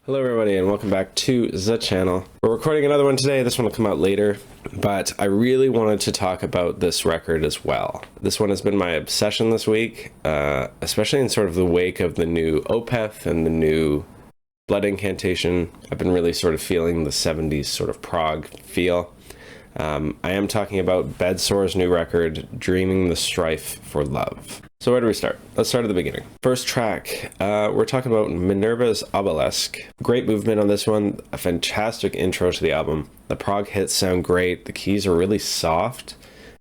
Hello everybody and welcome back to the channel. We're recording another one today. This one will come out later, but I really wanted to talk about this record as well. This one has been my obsession this week, especially in sort of the wake of the new Opeth and the new Blood Incantation. I've been really sort of feeling the 70s sort of prog feel. I am talking about BEDSORE's new record, Dreaming the Strife for Love. So where do we start? Let's start at the beginning. First track, we're talking about Minerva's Obelisk. Great movement on this one, a fantastic intro to the album. The prog hits sound great, the keys are really soft.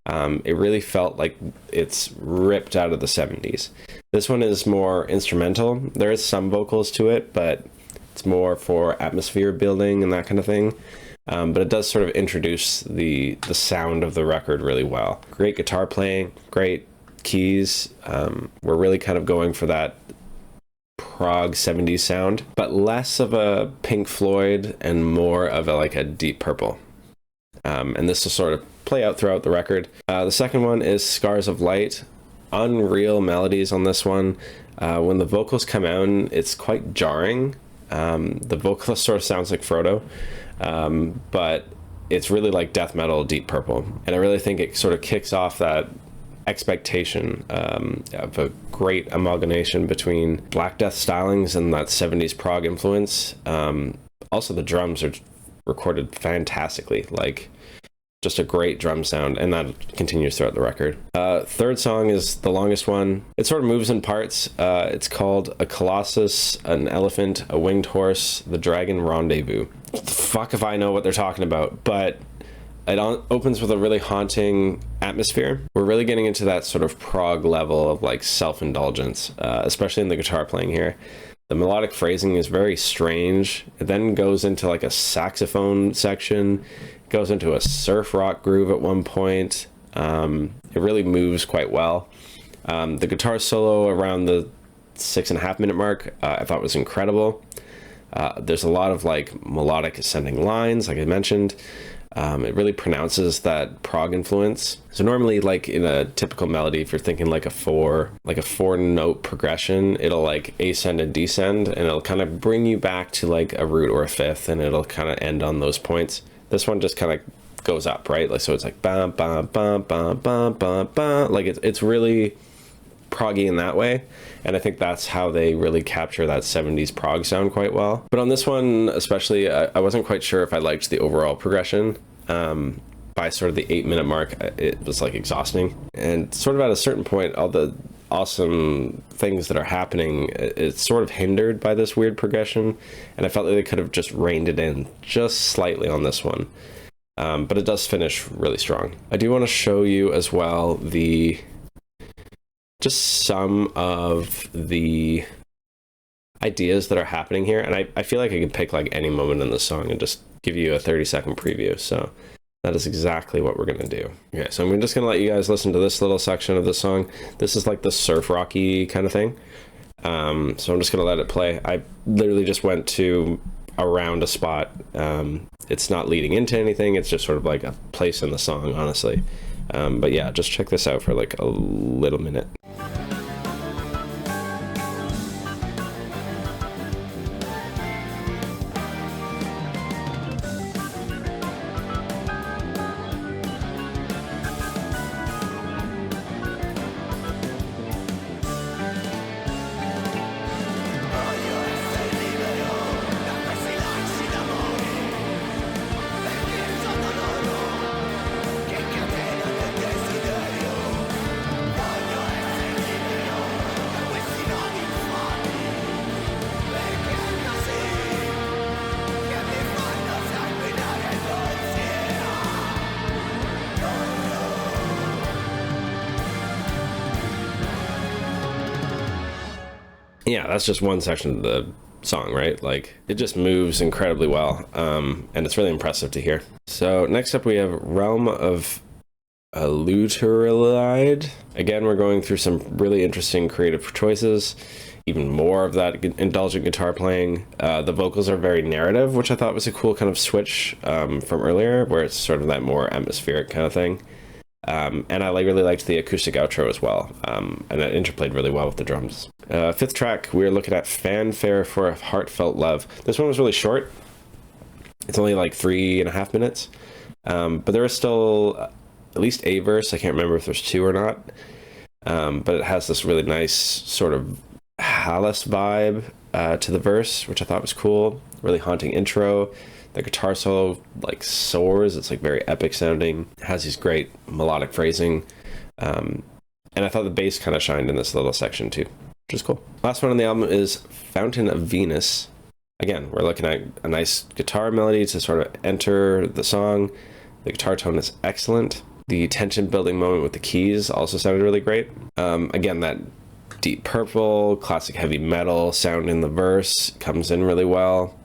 It really felt like it's ripped out of the 70s. This one is more instrumental. There is some vocals to it, but it's more for atmosphere building and that kind of thing. But it does sort of introduce the sound of the record really well. Great guitar playing, great keys. We're really kind of going for that prog 70s sound, but less of a Pink Floyd and more of a Deep Purple. And this will sort of play out throughout the record. The second one is Scars of Light. Unreal melodies on this one. When the vocals come out, it's quite jarring. The vocalist sort of sounds like Frodo. But it's really like death metal Deep Purple, and I really think it sort of kicks off that expectation of a great amalgamation between Black Death stylings and that 70s prog influence. Also the drums are recorded fantastically, like just a great drum sound, and that continues throughout the record. Third song is the longest one. It sort of moves in parts. It's called A Colossus, an Elephant, a Winged Horse, the Dragon Rendezvous. Fuck if I know what they're talking about, but it opens with a really haunting atmosphere. We're really getting into that sort of prog level of like self-indulgence, especially in the guitar playing here. The melodic phrasing is very strange. It then goes into like a saxophone section, goes into a surf rock groove at one point. It really moves quite well. The guitar solo around the 6.5 minute mark, I thought was incredible. There's a lot of like melodic ascending lines, like I mentioned. It really pronounces that prog influence. So normally, like in a typical melody, if you're thinking like a four note progression, it'll like ascend and descend, and it'll kind of bring you back to like a root or a fifth, and it'll kind of end on those points. This one just kind of goes up, right? Like, so it's like bam, bam, bam, bam, bam, bam, bam. Like it's really proggy in that way, and I think that's how they really capture that 70s prog sound quite well. But on this one especially, I wasn't quite sure if I liked the overall progression. By sort of the 8 minute mark, it was like exhausting, and sort of at a certain point, all the awesome things that are happening, it's sort of hindered by this weird progression, and I felt like they could have just reined it in just slightly on this one. But it does finish really strong. I do want to show you as well just some of the ideas that are happening here, and I feel like I could pick like any moment in the song and just give you a 30-second preview, so that is exactly what we're gonna do. Okay, so I'm just gonna let you guys listen to this little section of the song. This is like the surf rocky kind of thing, so I'm just gonna let it play. I literally just went to around a spot. It's not leading into anything, it's just sort of like a place in the song, honestly. But yeah, just check this out for like a little minute. Yeah, that's just one section of the song, right? Like, it just moves incredibly well, and it's really impressive to hear. So next up we have Realm of Eleuteride. Again, we're going through some really interesting creative choices, even more of that indulgent guitar playing. The vocals are very narrative, which I thought was a cool kind of switch from earlier, where it's sort of that more atmospheric kind of thing. And I really liked the acoustic outro as well, and it interplayed really well with the drums. Fifth track, we're looking at Fanfare for a Heartfelt Love. This one was really short. It's only like 3.5 minutes, but there is still at least a verse. I can't remember if there's two or not, but it has this really nice sort of Hallis vibe to the verse, which I thought was cool. Really haunting intro. The guitar solo like soars. It's like very epic sounding. It has these great melodic phrasing, and I thought the bass kind of shined in this little section too, which is cool. Last one on the album is Fountain of Venus. Again, we're looking at a nice guitar melody to sort of enter the song. The guitar tone is excellent. The tension building moment with the keys also sounded really great. Again, that Deep Purple, classic heavy metal sound in the verse comes in really well.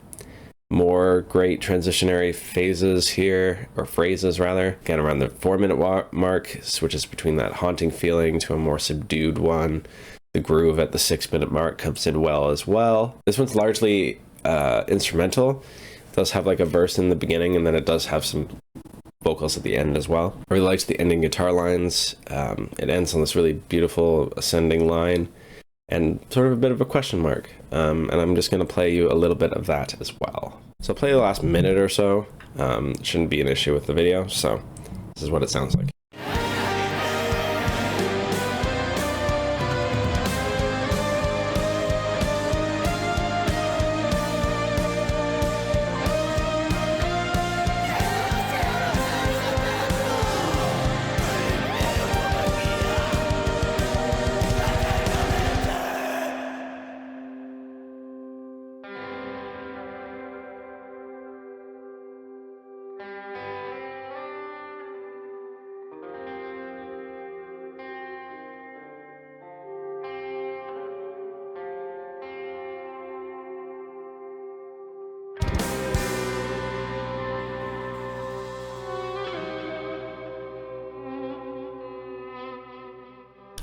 More great transitionary phases here, or phrases rather. Again, around the 4-minute mark, switches between that haunting feeling to a more subdued one. The groove at the 6-minute mark comes in well as well. This one's largely instrumental. It does have like a verse in the beginning, and then it does have some vocals at the end as well. I really liked the ending guitar lines. It ends on this really beautiful ascending line and sort of a bit of a question mark. And I'm just going to play you a little bit of that as well. So I'll play the last minute or so. Shouldn't be an issue with the video. So this is what it sounds like.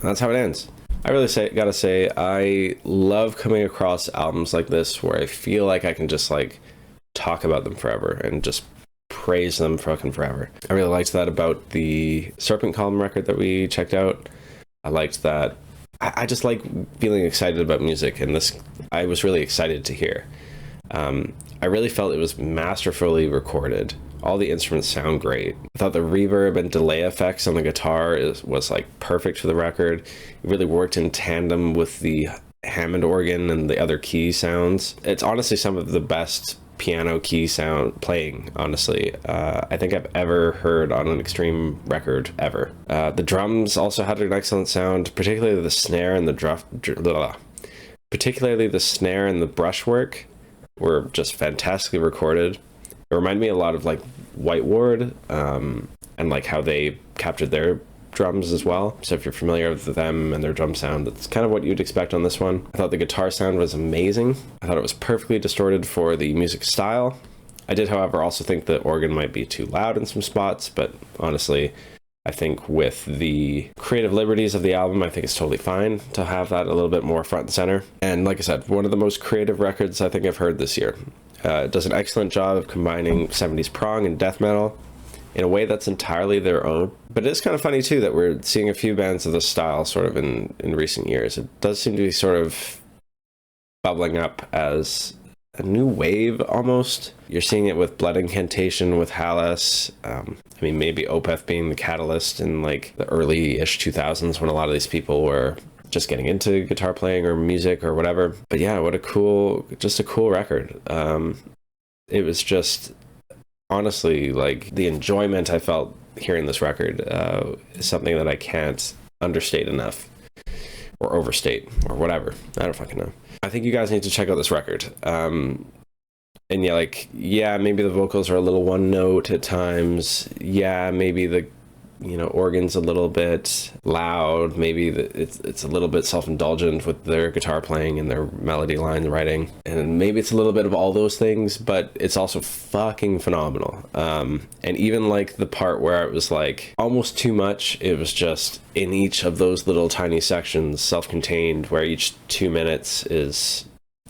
That's how it ends. I really gotta say, I love coming across albums like this where I feel like I can just like talk about them forever and just praise them fucking forever. I really liked that about the Serpent Column record that we checked out. I liked that. I just like feeling excited about music, and this I was really excited to hear. I really felt it was masterfully recorded. All the instruments sound great. I thought the reverb and delay effects on the guitar was like perfect for the record. It really worked in tandem with the Hammond organ and the other key sounds. It's honestly some of the best piano key sound playing, honestly, I think I've ever heard on an Extreme record ever. The drums also had an excellent sound, particularly the snare and the brushwork were just fantastically recorded. It reminded me a lot of like White Ward, and like how they captured their drums as well. So if you're familiar with them and their drum sound, that's kind of what you'd expect on this one. I thought the guitar sound was amazing. I thought it was perfectly distorted for the music style. I did, however, also think the organ might be too loud in some spots, but honestly, I think with the creative liberties of the album, I think it's totally fine to have that a little bit more front and center. And like I said, one of the most creative records I think I've heard this year. It does an excellent job of combining 70s prog and death metal in a way that's entirely their own. But it is kind of funny too that we're seeing a few bands of this style sort of in recent years. It does seem to be sort of bubbling up as a new wave almost. You're seeing it with Blood Incantation, with Hallis. I mean, maybe Opeth being the catalyst in like the early-ish 2000s when a lot of these people were just getting into guitar playing or music or whatever. But yeah, what a cool record. It was just honestly like the enjoyment I felt hearing this record is something that I can't understate enough or overstate or whatever. I don't fucking know. I think you guys need to check out this record. And yeah, maybe the vocals are a little one note at times. Yeah, maybe the organ's a little bit loud. Maybe it's a little bit self-indulgent with their guitar playing and their melody line writing. And maybe it's a little bit of all those things, but it's also fucking phenomenal. And even like the part where it was like almost too much, it was just in each of those little tiny sections, self-contained, where each 2 minutes is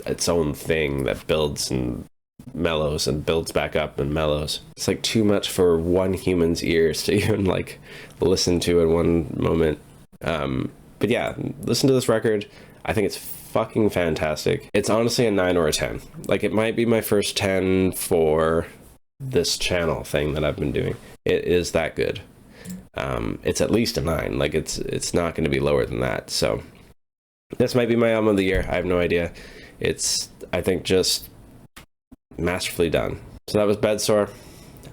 its own thing that builds and mellows and builds back up and mellows. It's like too much for one human's ears to even like listen to in one moment. But yeah, listen to this record. I think it's fucking fantastic. It's honestly a 9 or a 10. Like, it might be my first 10 for this channel thing that I've been doing. It is that good. It's at least a 9. Like, it's not going to be lower than that. So this might be my album of the year. I have no idea. It's, I think, just masterfully done. So that was BEDSORE,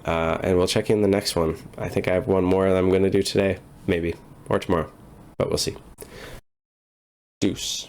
and we'll check in the next one. I think I have one more that I'm going to do today, maybe, or tomorrow, but we'll see. Deuce.